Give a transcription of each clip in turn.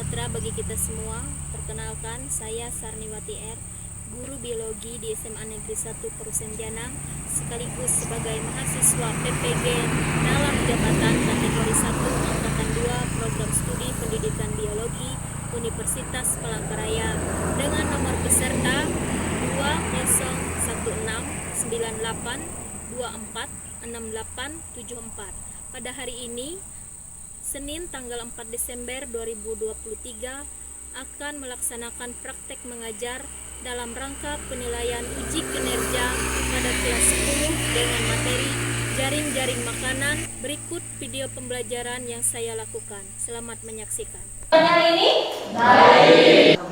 sejahtera bagi kita semua. Perkenalkan, saya Sarniwati R, guru biologi di SMA Negeri 1 Perusenjanang, sekaligus sebagai mahasiswa PPG dalam jabatan kategori 1 Angkatan 2 Program Studi Pendidikan Biologi Universitas Palangkaraya dengan nomor peserta 201698246874. Pada hari ini, Senin tanggal 4 Desember 2023, akan melaksanakan praktek mengajar dalam rangka penilaian uji kinerja pada kelas 10 dengan materi jaring-jaring makanan. Berikut video pembelajaran yang saya lakukan. Selamat menyaksikan. Hari ini baik.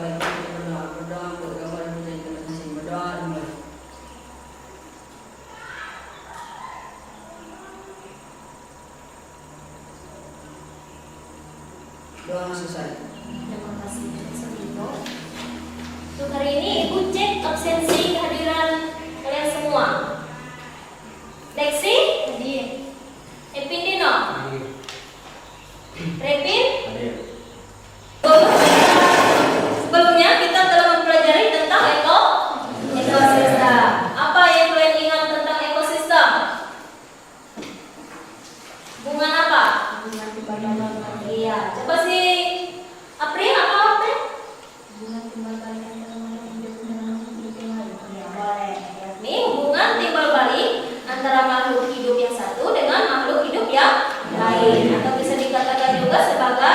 Doa selesai. terima kasih Sabito. Untuk hari ini Ibu cek absensi kehadiran kalian semua. Lexi hadir. Epindino Hadir. Repin Hadir. Sebelumnya kita telah mempelajari tentang ekosistem. Apa yang kalian ingat tentang ekosistem? Hubungan apa? Hubungan timbal-balik. Iya, coba sih April apa April? Hubungan timbal-balik antara makhluk hidup dan makhluk hidup yang lain. Iya, boleh. Yakni hubungan timbal-balik antara makhluk hidup yang satu dengan makhluk hidup yang lain, atau bisa dikatakan juga sebagai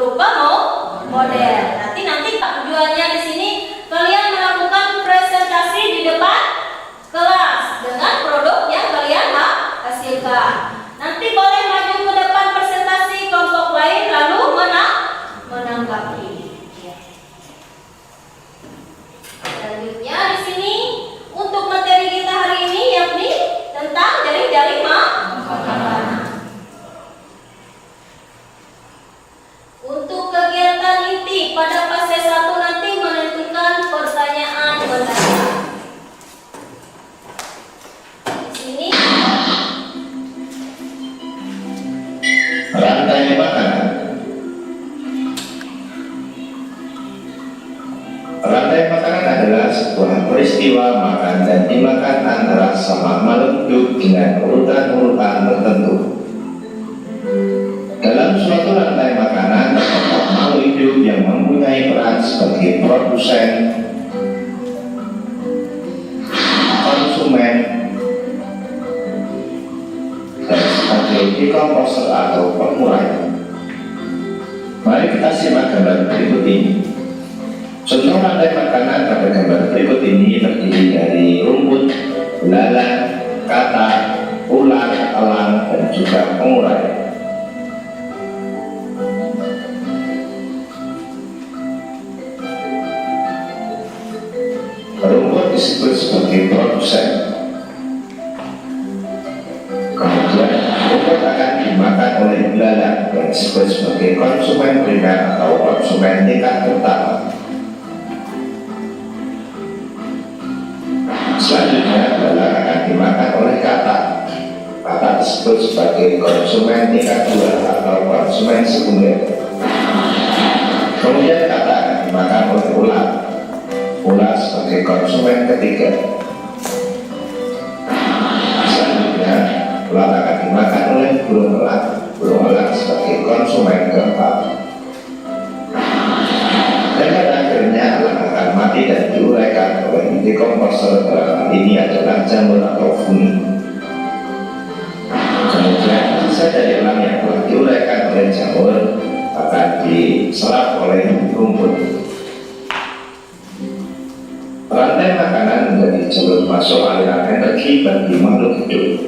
berupa model. Nanti tujuannya di sini kalian melakukan presentasi di depan kelas dengan produk yang kalian hasilkan. Nanti boleh maju ke depan presentasi kelompok lain lalu menanggapi. Selanjutnya di sini untuk materi kita hari ini yakni tentang jaring-jaring makanan. Untuk kegiatan inti pada fase 1 nanti menentukan pertanyaan mendasar. Di sini rantai makanan. Rantai makanan adalah sebuah peristiwa makan dan dimakan antara sama makhluk hidup dengan urutan-urutan tertentu. Dalam suatu rantai makanan terdapat makhluk hidup yang mempunyai peran sebagai produsen, konsumen, dan sebagai dekomposer atau pengurai. Mari kita simak gambar berikut ini. Contoh rantai makanan pada gambar berikut ini terdiri dari rumput, belalang, kata, ular, elang, dan juga pengurai. Rumput disebut sebagai produsen. Kemudian rumput akan dimakan oleh belalang yang disebut sebagai konsumen primer atau konsumen tingkat pertama. Selanjutnya belalang akan dimakan oleh kata. Kata disebut sebagai konsumen tingkat 2 atau konsumen sekunder. Kemudian kata akan dimakan oleh ular. Ular sebagai konsumen ketiga. Selanjutnya ular akan dimakan oleh burung elang. Burung elang sebagai konsumen keempat. Dan pada akhirnya elang akan mati dan diuraikan oleh dekomposer, dalam hal ini adalah jamur atau funi. Kemudian sisa dari elang yang telah diuraikan oleh jamur akan diserap oleh rumput. Rantai makanan menjadi jalur masuk aliran energi bagi makhluk hidup.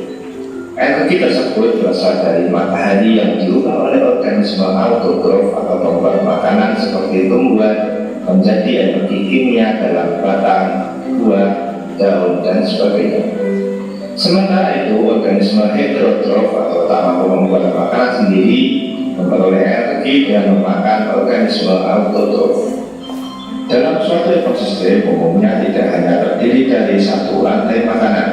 Energi tersebut berasal dari matahari yang diubah oleh organisme autotrof atau pembuat makanan seperti tumbuhan menjadi energi kimia dalam batang, buah, daun, dan sebagainya. Sementara itu, organisme heterotrof atau tak mampu membuat makanan sendiri memperoleh energi dengan memakan organisme autotrof. Dalam suatu ekosistem umumnya tidak hanya terdiri dari satu rantai makanan,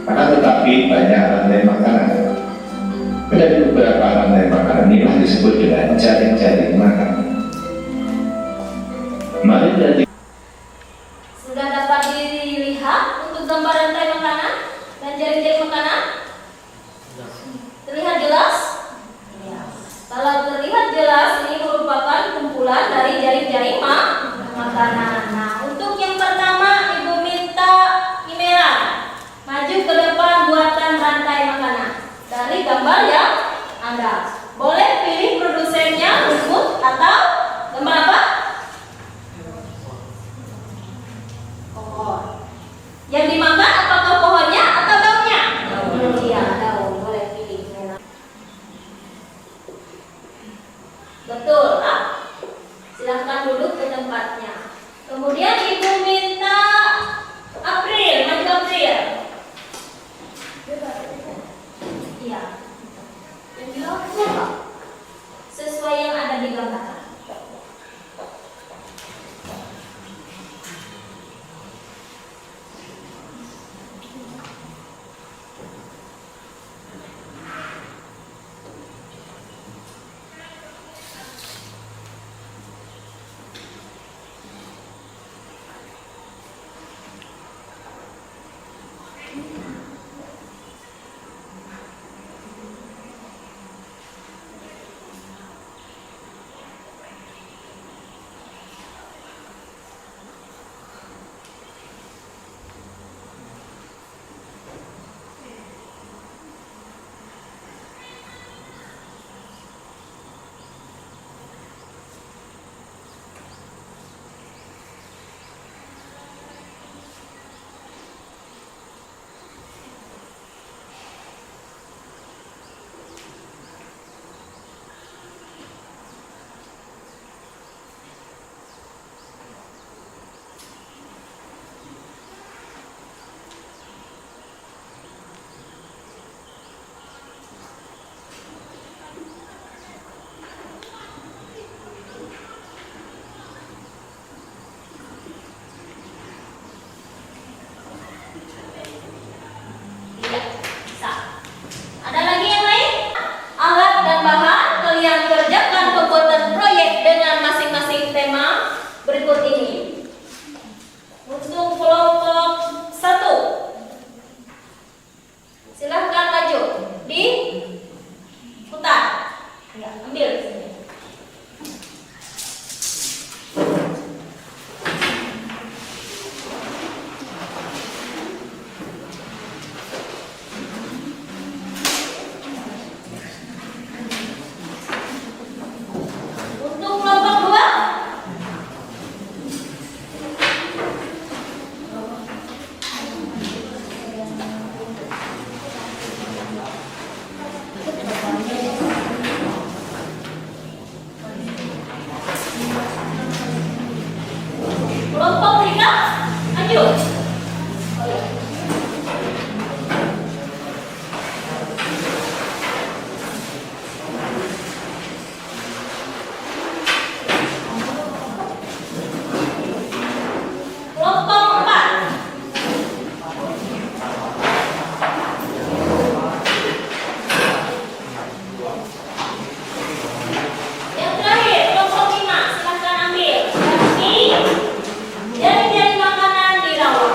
akan tetapi banyak rantai makanan. Dari beberapa rantai makanan inilah disebut dengan jaring-jaring makanan. Mari berarti sudah dapat dilihat untuk gambar rantai makanan dan jaring-jaring makanan? Terlihat jelas? Ya. Kalau terlihat jelas, ini merupakan kumpulan dari jaring-jaring makanan. Nah, untuk yang pertama, Ibu minta Imela maju ke depan buatan rantai makanan dari gambar yang Anda. Boleh pilih produsennya, rumput atau gambar apa? Pohon. Yang dimakan apakah pohonnya atau daunnya? Iya, daun. Boleh pilih. Betul, silahkan duduk ke tempatnya. Kemudian berikut ini. Untuk kelompok 1, silahkan maju, diputar. Ya, ambil sini. Untuk kelompok 2, kelompok 3, maju. Kelompok 4, yang terakhir kelompok 5, silahkan ambil. Jari-jari makanan dirawat.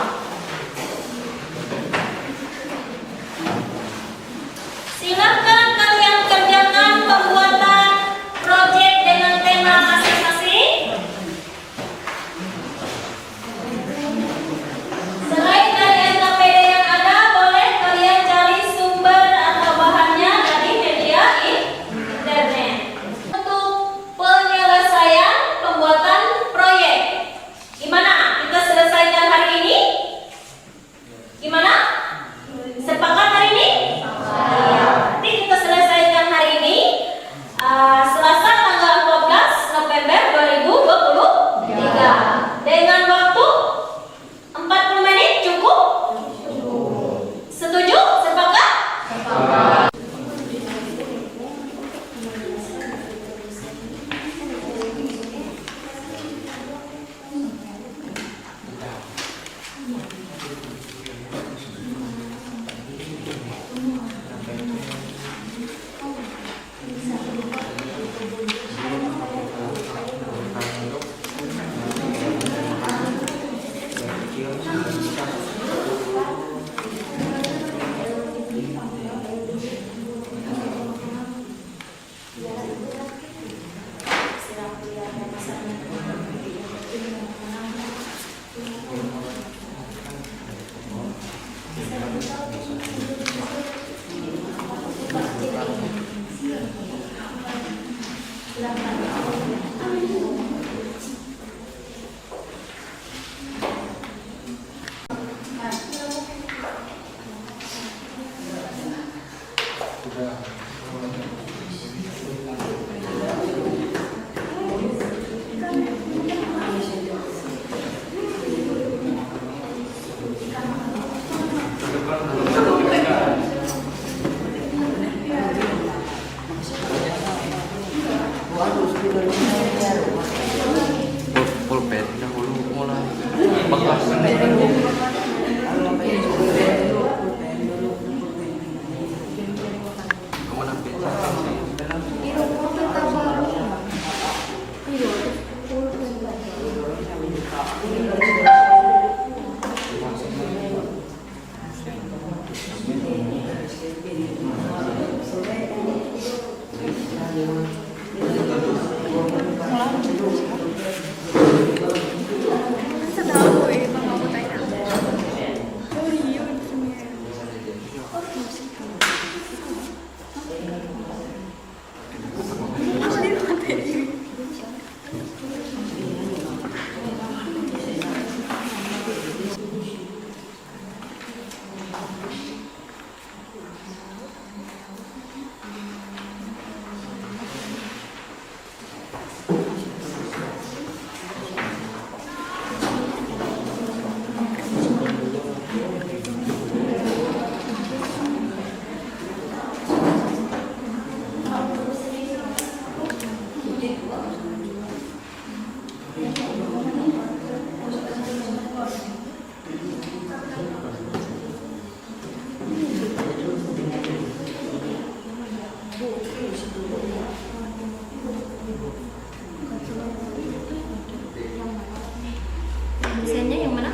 Desainnya yang mana?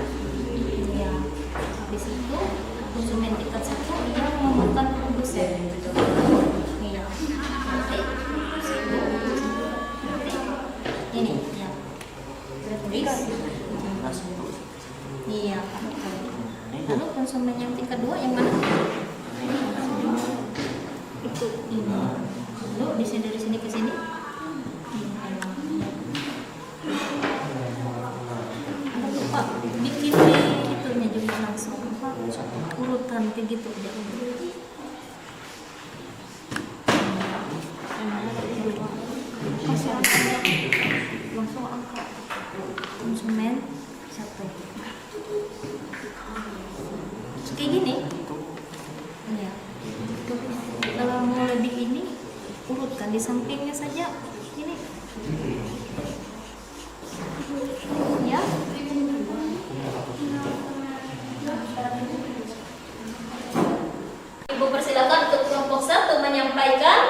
Ya. Habis itu konsumen tingkat 1 yang memegang produsen. Iya. Nanti ini ya. Iya. Lalu konsumen yang tingkat 2 yang mana? Itu ini. Lalu desain dari sini ke sini. Pak, bikin itunya juga langsung urutan kayak gitu aja. Langsung angka konsumen 1. Kayak gini ya. Kalau mau lebih ini urutkan di sampingnya saja ini ya. Ibu persilakan untuk kelompok 1 menyampaikan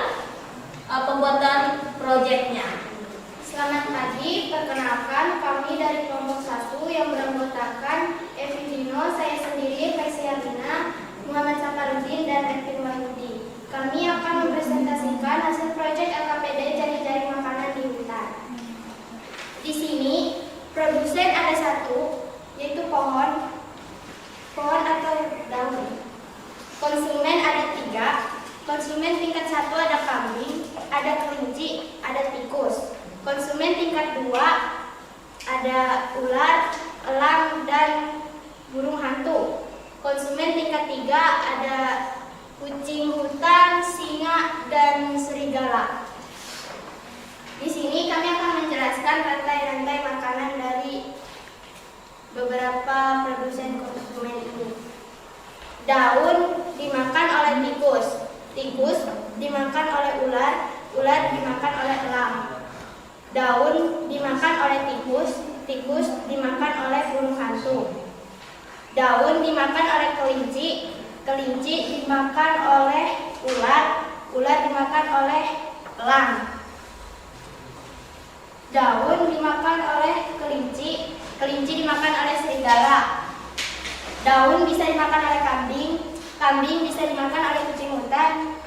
pembuatan proyeknya. Selamat pagi, perkenalkan kami dari kelompok 1 yang beranggotakan Evi Dino, saya sendiri, Faisialina, Muhammad Safarudin, dan Ervin Wahyudi. Kami akan mempresentasikan hasil proyek LKPD Jari-Jari Makanan di Hutan. Di sini, produsen ada 1, yaitu pohon atau daun. Konsumen ada 3, konsumen tingkat 1 ada kambing, ada kelinci, ada tikus. Konsumen tingkat 2 ada ular, elang, dan burung hantu. Konsumen tingkat 3 ada kucing hutan, singa, dan serigala. Di sini kami akan menjelaskan rantai-rantai makanan dari beberapa produsen konsumen ini. Daun dimakan oleh tikus, tikus dimakan oleh ular, ular dimakan oleh elang. Daun dimakan oleh tikus, tikus dimakan oleh burung hantu. Daun dimakan oleh kelinci, kelinci dimakan oleh ular, ular dimakan oleh elang. Daun dimakan oleh kelinci, kelinci dimakan oleh serigala. Daun bisa dimakan oleh kambing, kambing bisa dimakan oleh kucing hutan.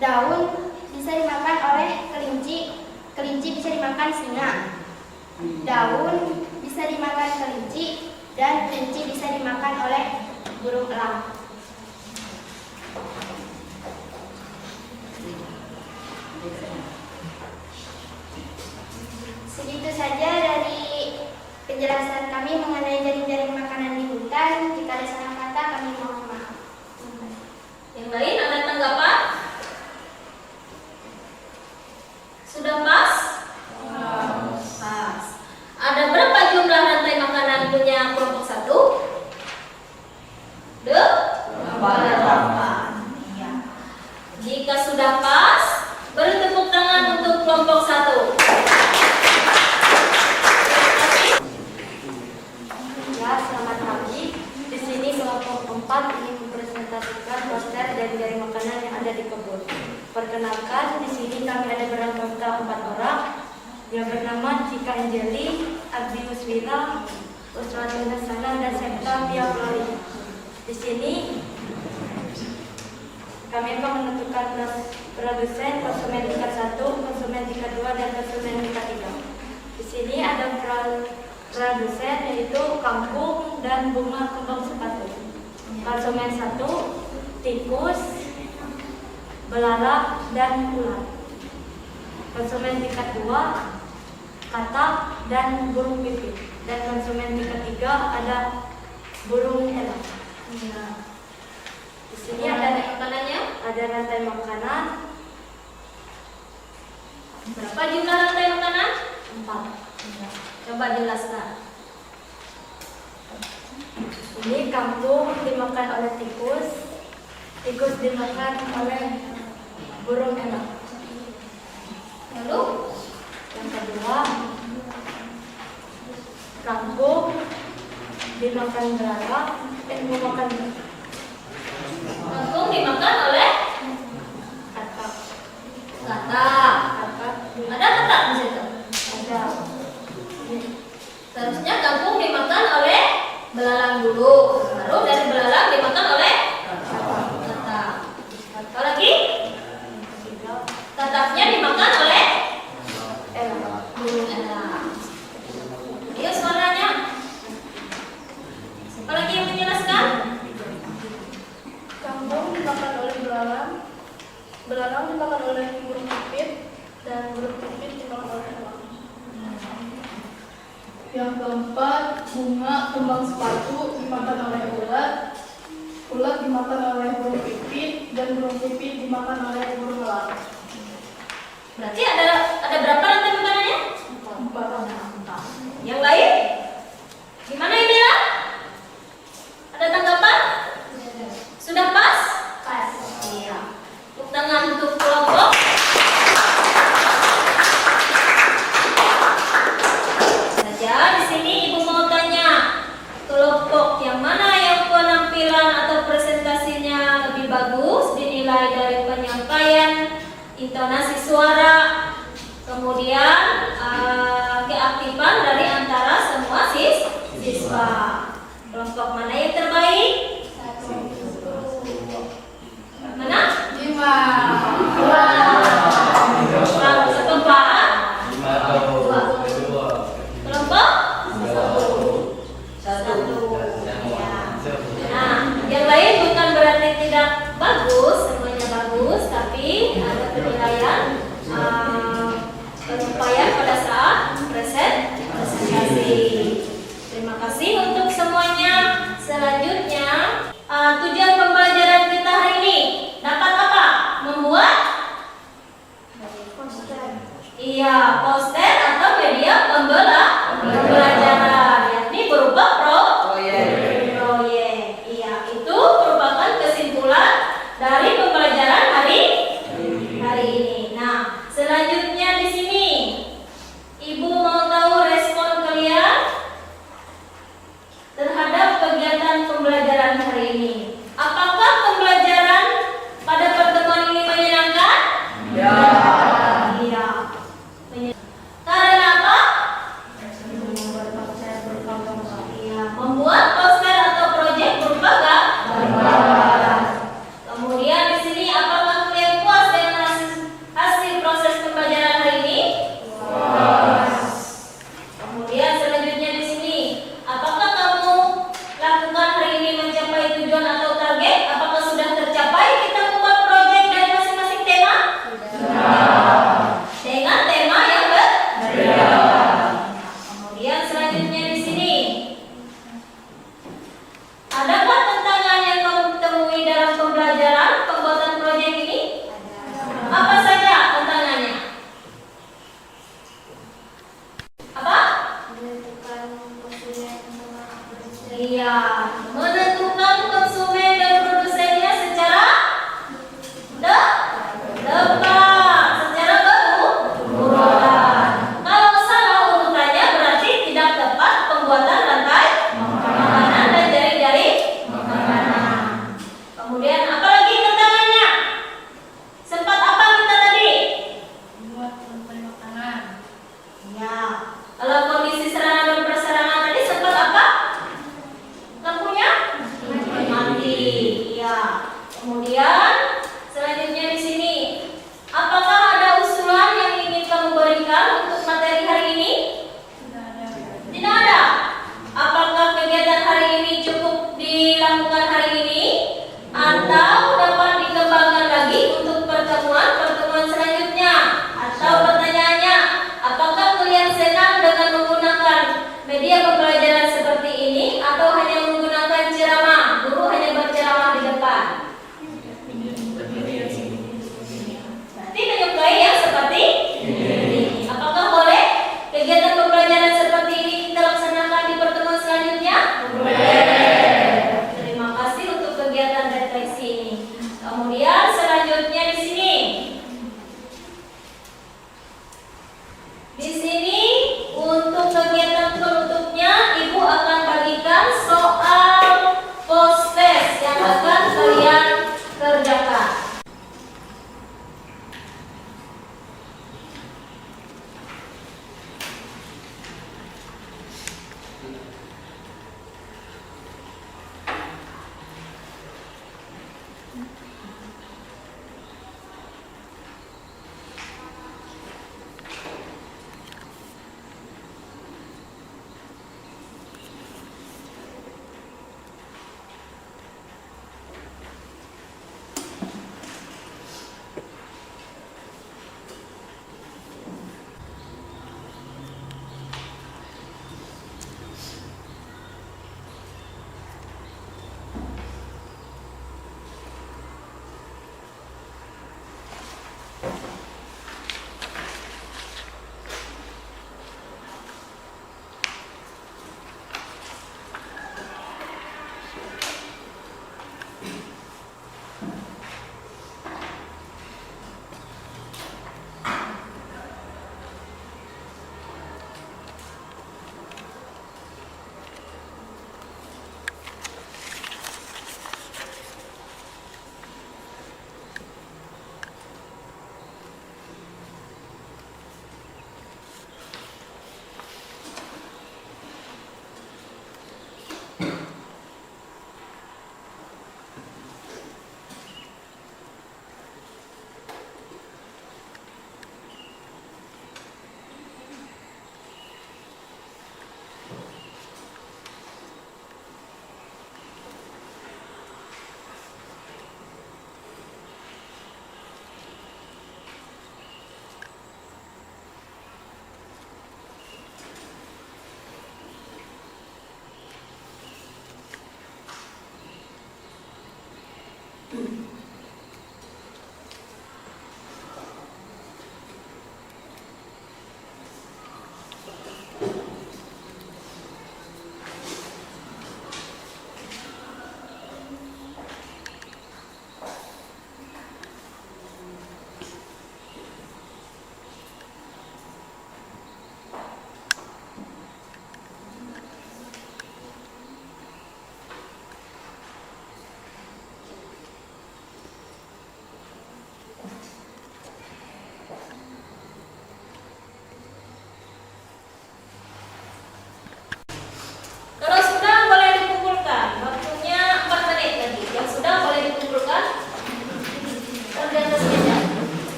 Daun bisa dimakan oleh kelinci, kelinci bisa dimakan singa. Daun bisa dimakan kelinci, dan kelinci bisa dimakan oleh burung elang. Segitu saja dari penjelasan kami mengenai jaring-jaring makanan di hutan. Jika ada salah kata, kami mohon maaf. Yang lain ada tanggapan? Sudah pas? Pas. Ada berapa jumlah rantai makanan punya kelompok 1? 8. Ya. Jika sudah pas, beri tepuk tangan untuk kelompok 1. Ya, selamat pagi. Di sini kelompok 4 ingin mempresentasikan poster dari jaring makanan yang ada di kebun. Perkenalkan, di sini kami ada beranggota 4 orang yang bernama Cika Anjeli, Abdi Muswira, Uswatun Hasanah, dan Septa Piaplali. Di sini kami akan menentukan produsen konsumen tingkat 1, konsumen tingkat 2, dan konsumen tingkat 3. Di sini ada produsen yaitu kangkung dan bunga kembang sepatu. Konsumen 1, tikus, belalang, dan ular. Konsumen tingkat 2, katak dan burung pipit. Dan konsumen tingkat 3 ada burung elang. Di sini ada makanannya. rantai makanan Berapa jumlah rantai makanan? 4. Coba jelaskan. Ini kangkung dimakan oleh tikus, tikus dimakan oleh burung elang. Lalu Yang kedua, kangkung dimakan belalang, memakan kangkung dimakan oleh katak. katak. Katak Ada katak di situ. ada. Seharusnya kangkung dimakan oleh belalang dulu, baru dari belalang dimakan oleh tatap. Apa lagi? Tatapnya dimakan oleh burung elang. Ayo suaranya. Siapa lagi yang menjelaskan? Kangkung dimakan oleh belalang, belalang dimakan oleh burung pipit, dan burung pipit dimakan oleh elang. Yang keempat, bunga kembang sepatu dimakan oleh ulat, ulat dimakan oleh burung pipit, dan burung pipit dimakan oleh burung elang. Berarti ada berapa nanti makanannya? 4. Yang lain? Gimana ini ya? Ada tanggapan? Sudah pas? Pas. Iya. Tepuk tangan untuk kelompok. Saja di sini Ibu mau tanya, kelompok yang mana yang penampilan atau presentasinya lebih bagus dinilai dari penyampaian, intonasi suara, kemudian keaktifan dari antara semua siswa. Kelompok mana yang terbaik? Mana? 5. Satu empat. Kelompok? Satu. Ya. Nah, yang lain bukan berarti tidak bagus, semuanya bagus, tapi ada penilaian penyampaian pada saat presentasi. Terima kasih untuk semuanya. Selanjutnya, tujuan pembelajaran kita hari ini dapat apa? Membuat? Iya, poster atau media pembelajaran, yakni berupa proyek. Iya, itu merupakan kesimpulan dari pembelajaran hari ini. Nah, selanjutnya di sini, Ibu mau tahu respon kalian terhadap kegiatan pembelajaran hari ini. Apakah pembelajaran pada pertemuan ini menyenangkan? Ya. Iya. Karena apa? Iya. Membuat poster atau proyek berupa gambar. Kemudian di sini, apakah kalian puas dengan hasil proses pembelajaran hari ini? Kemudian selanjutnya di sini, apakah kamu lakukan hari ini mencapai tujuan atau target? Apakah sudah tercapai? Kita membuat proyek dari masing-masing tema? Dengan tema yang berbeda. Kemudian selanjutnya di sini, adakah tantangan yang kamu temui dalam pembelajaran pembuatan proyek ini? Apa saja tantangannya? Apa? Iya, menentukan konsumen dan produsennya secara tepat, secara berurutan. Kalau salah urutannya berarti tidak tepat pembuatan rantai makanan dan jaring-jaring makanan. Kemudian apa lagi tantangannya? Sempat apa kita tadi? Buat rantai makanan. Ya, kalau kondisi sarana dan prasarana tadi sempat apa? Lampunya mati. Ya. Kemudian selanjutnya di sini, apakah ada usulan yang ingin kamu berikan untuk materi hari ini? Tidak ada. Tidak ada. Apakah kegiatan hari ini cukup dilakukan